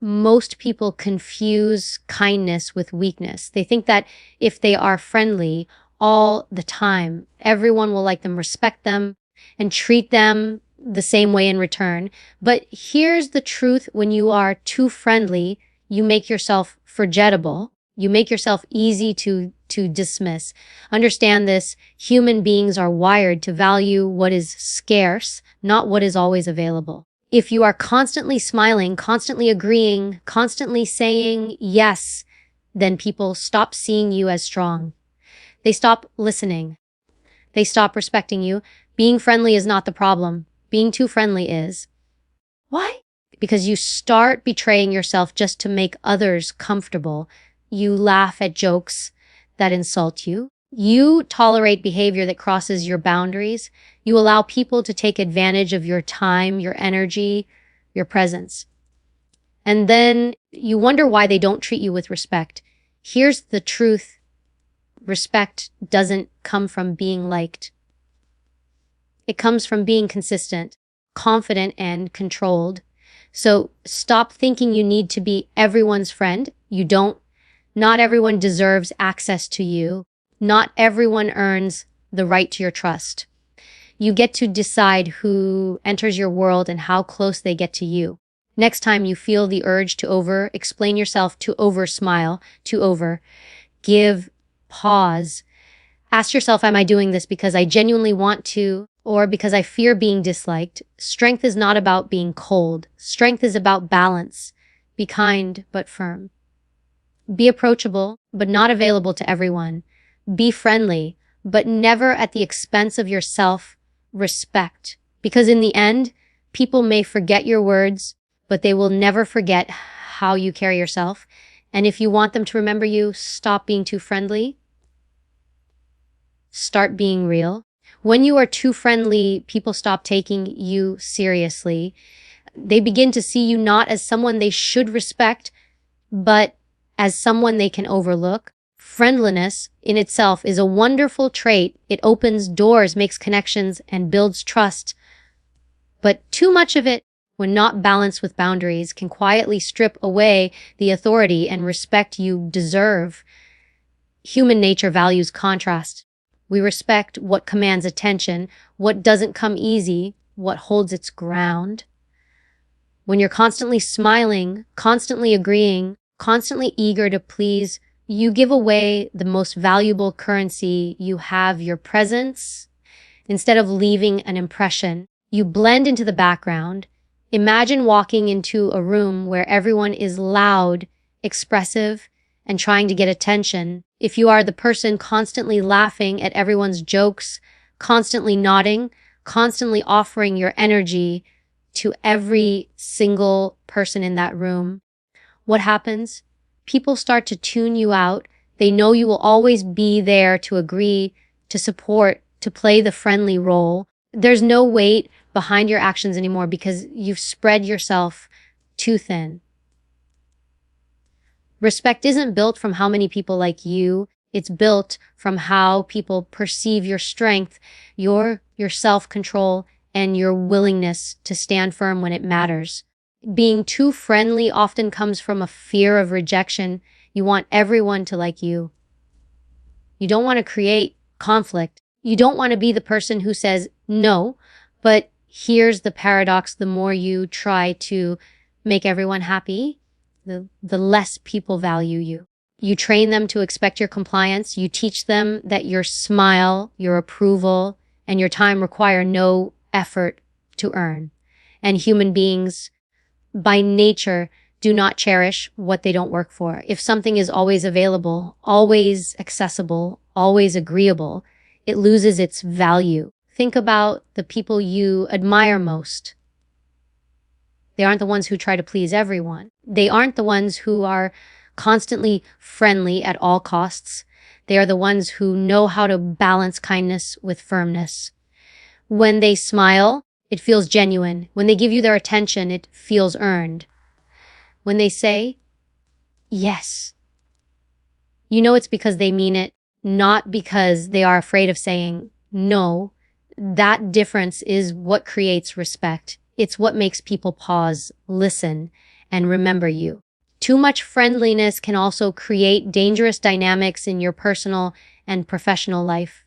most people confuse kindness with weakness. They think that if they are friendly all the time, everyone will like them, respect them, and treat them the same way in return. But here's the truth: when you are too friendly, you make yourself forgettable. You make yourself easy to dismiss. Understand this: human beings are wired to value what is scarce, not what is always available. If you are constantly smiling, constantly agreeing, constantly saying yes, then people stop seeing you as strong. They stop listening. They stop respecting you. Being friendly is not the problem. Being too friendly is. Why? Because you start betraying yourself just to make others comfortable. You laugh at jokes that insult you. You tolerate behavior that crosses your boundaries. You allow people to take advantage of your time, your energy, your presence. And then you wonder why they don't treat you with respect. Here's the truth: respect doesn't come from being liked. It comes from being consistent, confident, and controlled. So stop thinking you need to be everyone's friend. You don't. Not everyone deserves access to you. Not everyone earns the right to your trust. You get to decide who enters your world and how close they get to you. Next time you feel the urge to over-explain yourself, to over-smile, to over-give, pause. Ask yourself, am I doing this because I genuinely want to, or because I fear being disliked? Strength is not about being cold. Strength is about balance. Be kind, but firm. Be approachable, but not available to everyone. Be friendly, but never at the expense of your self-respect. Because in the end, people may forget your words, but they will never forget how you carry yourself. And if you want them to remember you, stop being too friendly. Start being real. When you are too friendly, people stop taking you seriously. They begin to see you not as someone they should respect, but as someone they can overlook. Friendliness in itself is a wonderful trait. It opens doors, makes connections, and builds trust. But too much of it, when not balanced with boundaries, can quietly strip away the authority and respect you deserve. Human nature values contrast. We respect what commands attention, what doesn't come easy, what holds its ground. When you're constantly smiling, constantly agreeing, constantly eager to please, you give away the most valuable currency you have: your presence. Instead of leaving an impression, you blend into the background. Imagine walking into a room where everyone is loud, expressive, and trying to get attention. If you are the person constantly laughing at everyone's jokes, constantly nodding, constantly offering your energy to every single person in that room, what happens? People start to tune you out. They know you will always be there to agree, to support, to play the friendly role. There's no weight behind your actions anymore because you've spread yourself too thin. Respect isn't built from how many people like you. It's built from how people perceive your strength, your self-control, and your willingness to stand firm when it matters. Being too friendly often comes from a fear of rejection. You want everyone to like you. You don't want to create conflict. You don't want to be the person who says no. But here's the paradox: the more you try to make everyone happy, the less people value you. You train them to expect your compliance. You teach them that your smile, your approval, and your time require no effort to earn. And human beings, by nature, do not cherish what they don't work for. If something is always available, always accessible, always agreeable, it loses its value. Think about the people you admire most. They aren't the ones who try to please everyone. They aren't the ones who are constantly friendly at all costs. They are the ones who know how to balance kindness with firmness. When they smile, it feels genuine. When they give you their attention, it feels earned. When they say yes, you know it's because they mean it, not because they are afraid of saying no. That difference is what creates respect. It's what makes people pause, listen, and remember you. Too much friendliness can also create dangerous dynamics in your personal and professional life.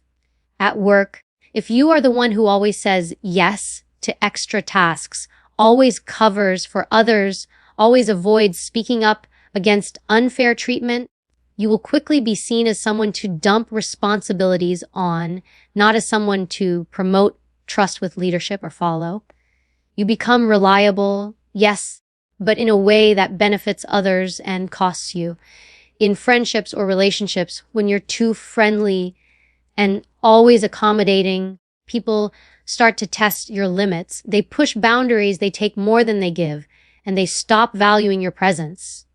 At work, if you are the one who always says yes to extra tasks, always covers for others, always avoids speaking up against unfair treatment, you will quickly be seen as someone to dump responsibilities on, not as someone to promote trust with leadership or follow. You become reliable, yes, but in a way that benefits others and costs you. In friendships or relationships, when you're too friendly and always accommodating, people start to test your limits. They push boundaries, they take more than they give, and they stop valuing your presence.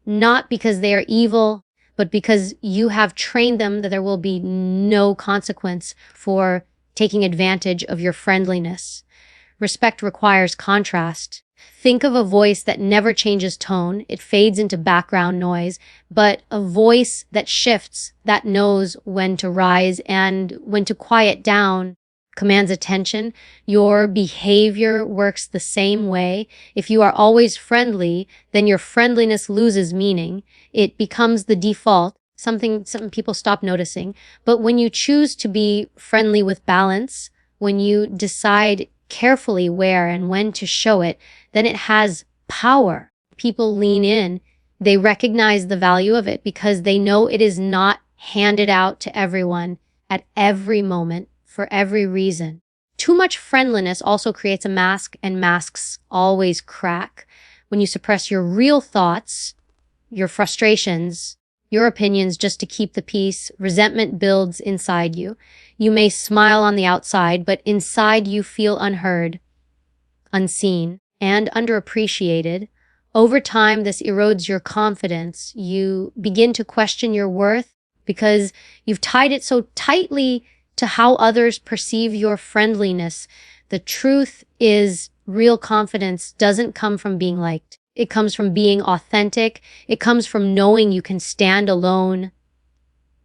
Not because they are evil, but because you have trained them that there will be no consequence for taking advantage of your friendliness. Respect requires contrast. Think of a voice that never changes tone. It fades into background noise, but a voice that shifts, that knows when to rise and when to quiet down, commands attention. Your behavior works the same way. If you are always friendly, then your friendliness loses meaning. It becomes the default, something some people stop noticing. But when you choose to be friendly with balance, when you decide carefully where and when to show it, then it has power. People lean in. They recognize the value of it because they know it is not handed out to everyone at every moment for every reason. Too much friendliness also creates a mask, and masks always crack. When you suppress your real thoughts, your frustrations, your opinions just to keep the peace, resentment builds inside you. You may smile on the outside, but inside you feel unheard, unseen, and underappreciated. Over time, this erodes your confidence. You begin to question your worth because you've tied it so tightly to how others perceive your friendliness. The truth is, real confidence doesn't come from being liked. It comes from being authentic. It comes from knowing you can stand alone,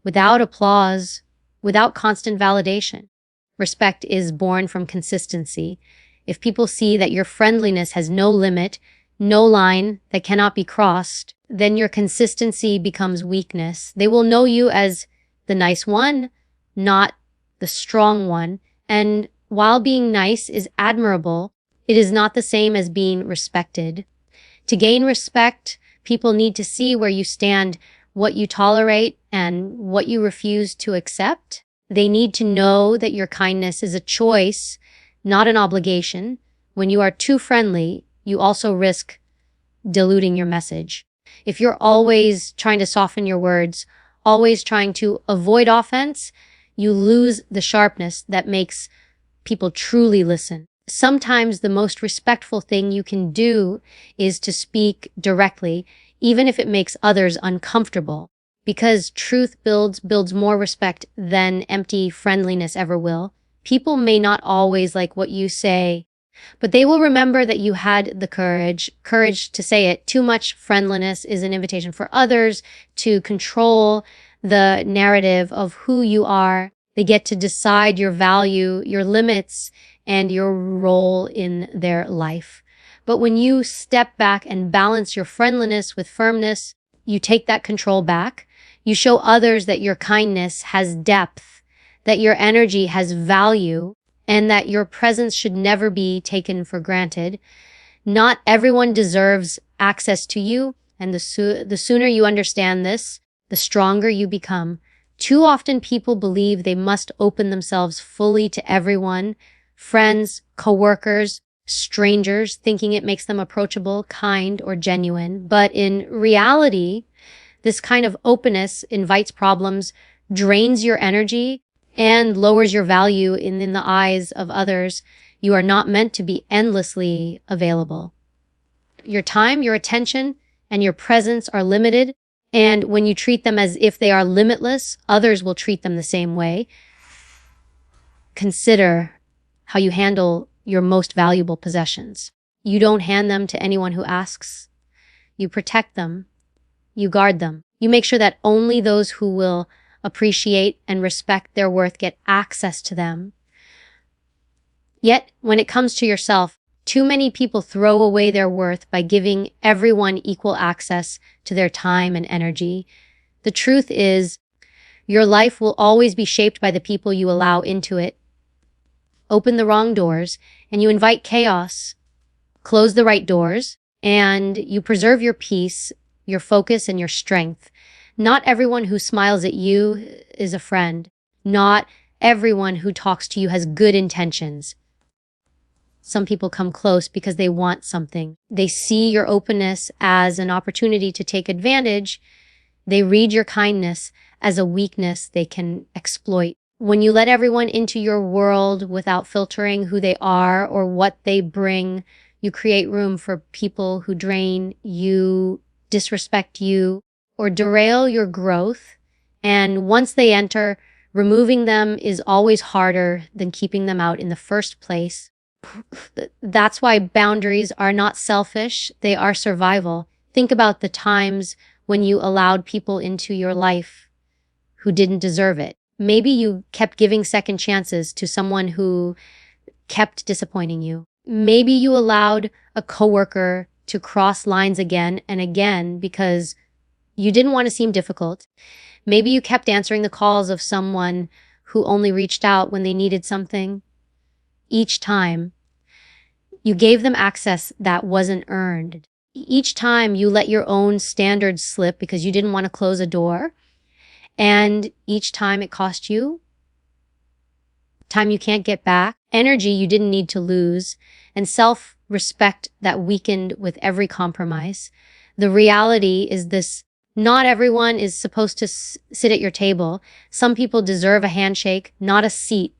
without applause, without constant validation. Respect is born from consistency. If people see that your friendliness has no limit, no line that cannot be crossed, then your consistency becomes weakness. They will know you as the nice one, not the strong one. And while being nice is admirable, it is not the same as being respected. To gain respect, people need to see where you stand, what you tolerate, and what you refuse to accept. They need to know that your kindness is a choice, not an obligation. When you are too friendly, you also risk diluting your message. If you're always trying to soften your words, always trying to avoid offense, you lose the sharpness that makes people truly listen. Sometimes the most respectful thing you can do is to speak directly, even if it makes others uncomfortable, because truth builds more respect than empty friendliness ever will. People may not always like what you say, but they will remember that you had the courage to say it. Too much friendliness is an invitation for others to control the narrative of who you are. They get to decide your value, your limits, and your role in their life. But when you step back and balance your friendliness with firmness, you take that control back. You show others that your kindness has depth, that your energy has value, and that your presence should never be taken for granted. Not everyone deserves access to you, and the sooner you understand this, the stronger you become. Too often people believe they must open themselves fully to everyone, friends, coworkers, strangers, thinking it makes them approachable, kind, or genuine. But in reality, this kind of openness invites problems, drains your energy, and lowers your value in the eyes of others. You are not meant to be endlessly available. Your time, your attention, and your presence are limited. And when you treat them as if they are limitless, others will treat them the same way. Consider how you handle your most valuable possessions. You don't hand them to anyone who asks. You protect them. You guard them. You make sure that only those who will appreciate and respect their worth get access to them. Yet, when it comes to yourself, Too many people throw away their worth by giving everyone equal access to their time and energy. The truth is, your life will always be shaped by the people you allow into it. Open the wrong doors, and you invite chaos. Close the right doors, and you preserve your peace, your focus, and your strength. Not everyone who smiles at you is a friend. Not everyone who talks to you has good intentions. Some people come close because they want something. They see your openness as an opportunity to take advantage. They read your kindness as a weakness they can exploit. When you let everyone into your world without filtering who they are or what they bring, you create room for people who drain you, disrespect you, or derail your growth. And once they enter, removing them is always harder than keeping them out in the first place. That's why boundaries are not selfish, they are survival. Think about the times when you allowed people into your life who didn't deserve it. Maybe you kept giving second chances to someone who kept disappointing you. Maybe you allowed a coworker to cross lines again and again because you didn't want to seem difficult. Maybe you kept answering the calls of someone who only reached out when they needed something. Each time, you gave them access that wasn't earned. Each time, you let your own standards slip because you didn't want to close a door. And each time it cost you time you can't get back, energy you didn't need to lose, and self-respect that weakened with every compromise. The reality is this: not everyone is supposed to sit at your table. Some people deserve a handshake, not a seat.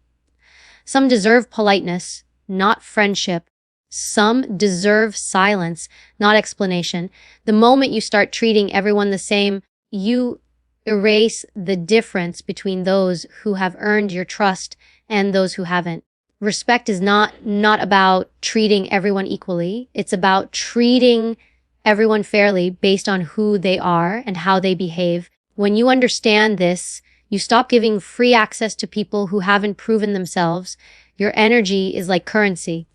Some deserve politeness, not friendship. Some deserve silence, not explanation. The moment you start treating everyone the same, you erase the difference between those who have earned your trust and those who haven't. Respect is not about treating everyone equally. It's about treating everyone fairly based on who they are and how they behave. When you understand this, you stop giving free access to people who haven't proven themselves. Your energy is like currency.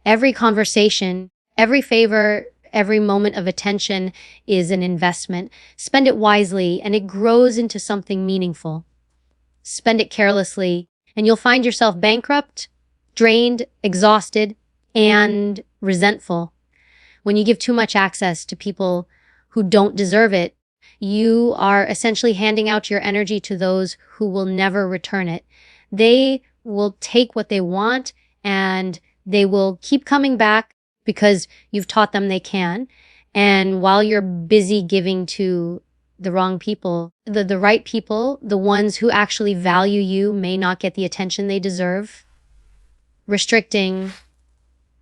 Every conversation, every favor, every moment of attention is an investment. Spend it wisely and it grows into something meaningful. Spend it carelessly and you'll find yourself bankrupt, drained, exhausted, and resentful. When you give too much access to people who don't deserve it, you are essentially handing out your energy to those who will never return it. They will take what they want and they will keep coming back because you've taught them they can. And while you're busy giving to the wrong people, the right people, the ones who actually value you, may not get the attention they deserve. Restricting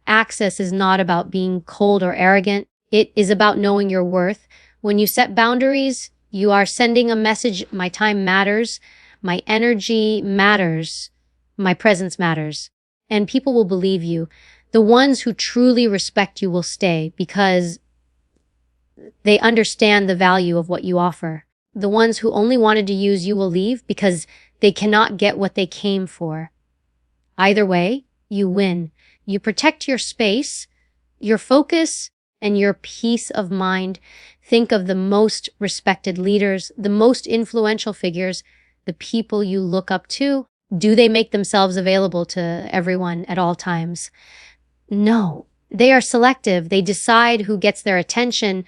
access is not about being cold or arrogant. It is about knowing your worth. When you set boundaries, you are sending a message: my time matters, my energy matters, my presence matters. And people will believe you. The ones who truly respect you will stay because they understand the value of what you offer. The ones who only wanted to use you will leave because they cannot get what they came for. Either way, you win. You protect your space, your focus, and your peace of mind. Think of the most respected leaders, the most influential figures, the people you look up to. Do they make themselves available to everyone at all times? No. They are selective. They decide who gets their attention,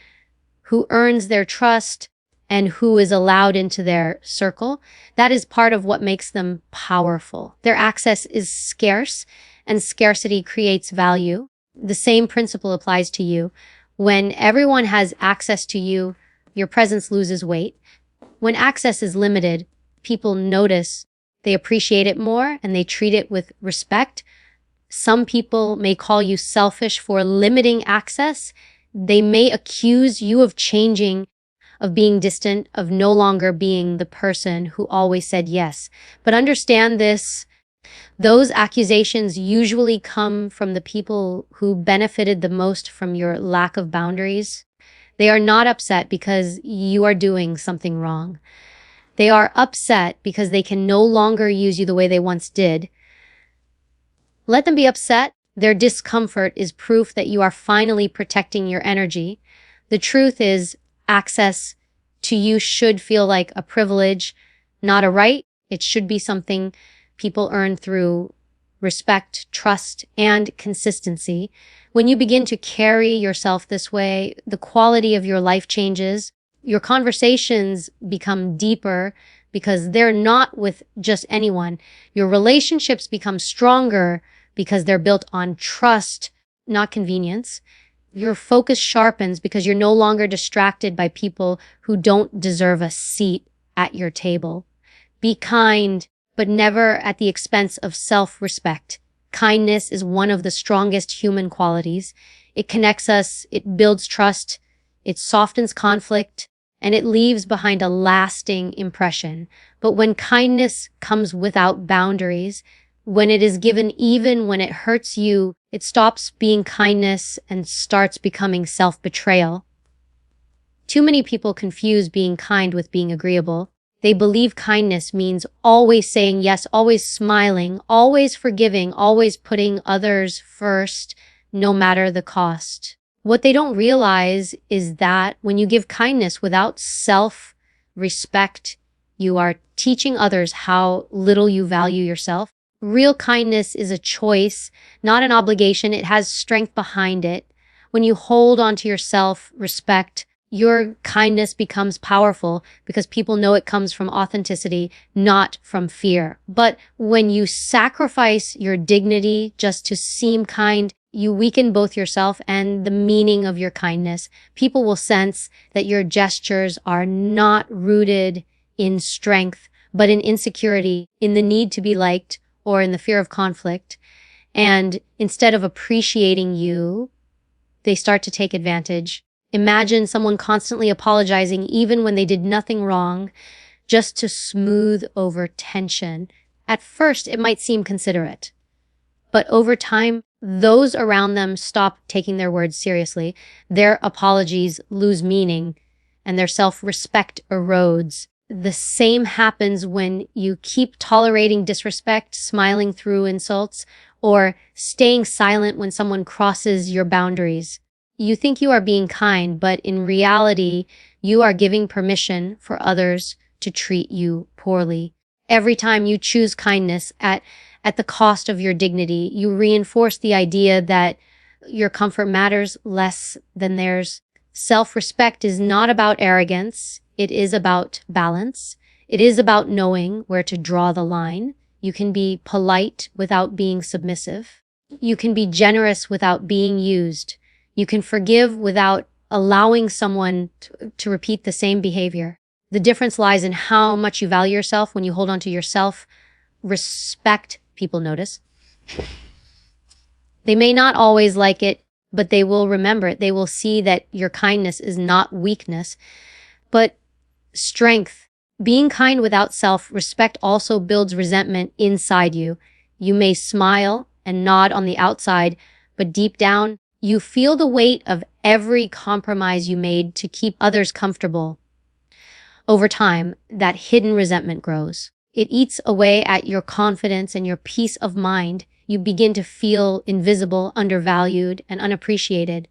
who earns their trust, and who is allowed into their circle. That is part of what makes them powerful. Their access is scarce, and scarcity creates value. The same principle applies to you. When everyone has access to you, your presence loses weight. When access is limited, people notice, they appreciate it more, and they treat it with respect. Some people may call you selfish for limiting access. They may accuse you of changing, of being distant, of no longer being the person who always said yes. But understand this: those accusations usually come from the people who benefited the most from your lack of boundaries. They are not upset because you are doing something wrong. They are upset because they can no longer use you the way they once did. Let them be upset Their discomfort is proof that you are finally protecting your energy. The truth is, access to you should feel like a privilege, not a right. It should be something people earn through respect, trust, and consistency. When you begin to carry yourself this way, the quality of your life changes. Your conversations become deeper because they're not with just anyone. Your relationships become stronger because they're built on trust, not convenience. Your focus sharpens because you're no longer distracted by people who don't deserve a seat at your table. Be kind, but never at the expense of self-respect. Kindness is one of the strongest human qualities. It connects us, it builds trust, it softens conflict, and it leaves behind a lasting impression. But when kindness comes without boundaries, when it is given even when it hurts you, it stops being kindness and starts becoming self-betrayal. Too many people confuse being kind with being agreeable. They believe kindness means always saying yes, always smiling, always forgiving, always putting others first, no matter the cost. What they don't realize is that when you give kindness without self-respect, you are teaching others how little you value yourself. Real kindness is a choice, not an obligation. It has strength behind it. When you hold on to your self-respect, your kindness becomes powerful because people know it comes from authenticity, not from fear. But when you sacrifice your dignity just to seem kind, you weaken both yourself and the meaning of your kindness. People will sense that your gestures are not rooted in strength, but in insecurity, in the need to be liked, or in the fear of conflict. And instead of appreciating you, they start to take advantage. Imagine someone constantly apologizing even when they did nothing wrong, just to smooth over tension. At first, it might seem considerate, but over time, those around them stop taking their words seriously. Their apologies lose meaning, and their self-respect erodes. The same happens when you keep tolerating disrespect, smiling through insults, or staying silent when someone crosses your boundaries. You think you are being kind, but in reality, you are giving permission for others to treat you poorly. Every time you choose kindness at the cost of your dignity, you reinforce the idea that your comfort matters less than theirs. Self-respect is not about arrogance. It is about balance. It is about knowing where to draw the line. You can be polite without being submissive. You can be generous without being used. You can forgive without allowing someone to repeat the same behavior. The difference lies in how much you value yourself. When you hold on to your self-respect, people notice. They may not always like it, but they will remember it. They will see that your kindness is not weakness, but strength. Being kind without self-respect also builds resentment inside you. You may smile and nod on the outside, but deep down, you feel the weight of every compromise you made to keep others comfortable. Over time, that hidden resentment grows. It eats away at your confidence and your peace of mind. You begin to feel invisible, undervalued, and unappreciated.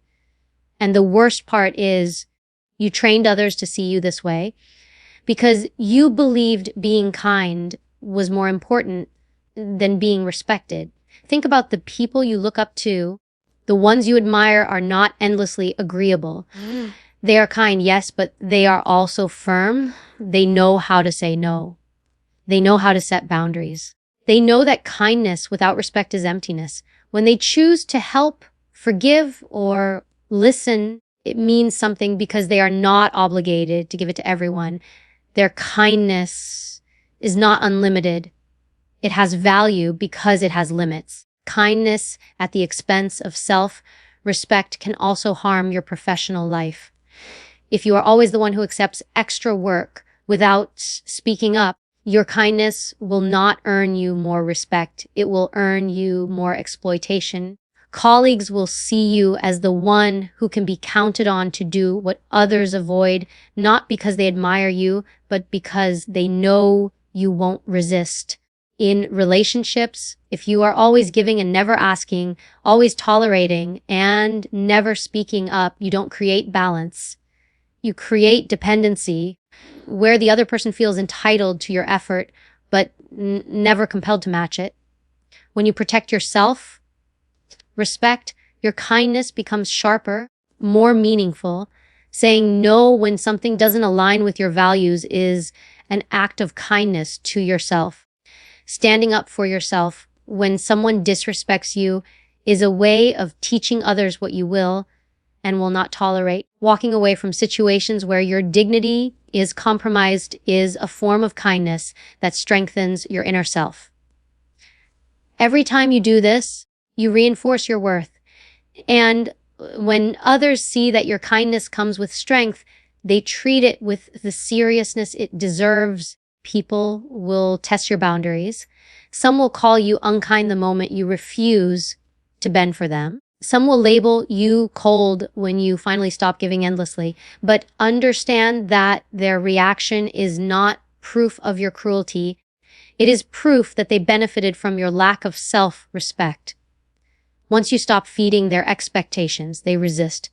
And the worst part is, you trained others to see you this way because you believed being kind was more important than being respected. Think about the people you look up to. The ones you admire are not endlessly agreeable. They are kind, yes, but they are also firm. They know how to say no. They know how to set boundaries. They know that kindness without respect is emptiness. When they choose to help, forgive, or listen, it means something because they are not obligated to give it to everyone. Their kindness is not unlimited. It has value because it has limits. Kindness at the expense of self-respect can also harm your professional life. If you are always the one who accepts extra work without speaking up, your kindness will not earn you more respect. It will earn you more exploitation. Colleagues will see you as the one who can be counted on to do what others avoid, not because they admire you, but because they know you won't resist. In relationships, if you are always giving and never asking, always tolerating and never speaking up, you don't create balance. You create dependency where the other person feels entitled to your effort, but never compelled to match it. When you protect yourself, respect, your kindness becomes sharper, more meaningful. Saying no when something doesn't align with your values is an act of kindness to yourself. Standing up for yourself when someone disrespects you is a way of teaching others what you will and will not tolerate. Walking away from situations where your dignity is compromised is a form of kindness that strengthens your inner self. Every time you do this, you reinforce your worth. And when others see that your kindness comes with strength, they treat it with the seriousness it deserves. People will test your boundaries. Some will call you unkind the moment you refuse to bend for them. Some will label you cold when you finally stop giving endlessly. But understand that their reaction is not proof of your cruelty. It is proof that they benefited from your lack of self-respect. Once you stop feeding their expectations, they resist.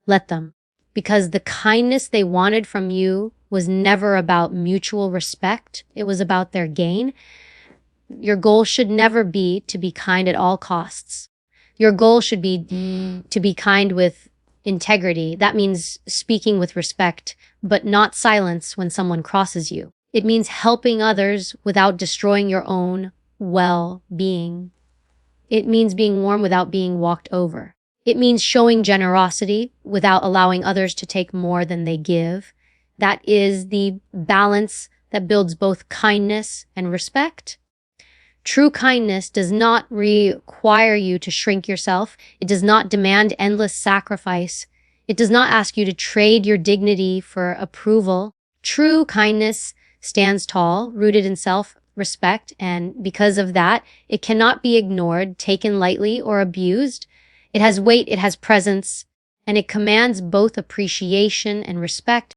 Let them. Because the kindness they wanted from you was never about mutual respect. It was about their gain. Your goal should never be to be kind at all costs. Your goal should be to be kind with integrity. That means speaking with respect, but not silence when someone crosses you. It means helping others without destroying your own well-being. It means being warm without being walked over. It means showing generosity without allowing others to take more than they give. That is the balance that builds both kindness and respect. True kindness does not require you to shrink yourself. It does not demand endless sacrifice. It does not ask you to trade your dignity for approval. True kindness stands tall, rooted in self-respect, and because of that, it cannot be ignored, taken lightly, or abused. It has weight, it has presence, and it commands both appreciation and respect.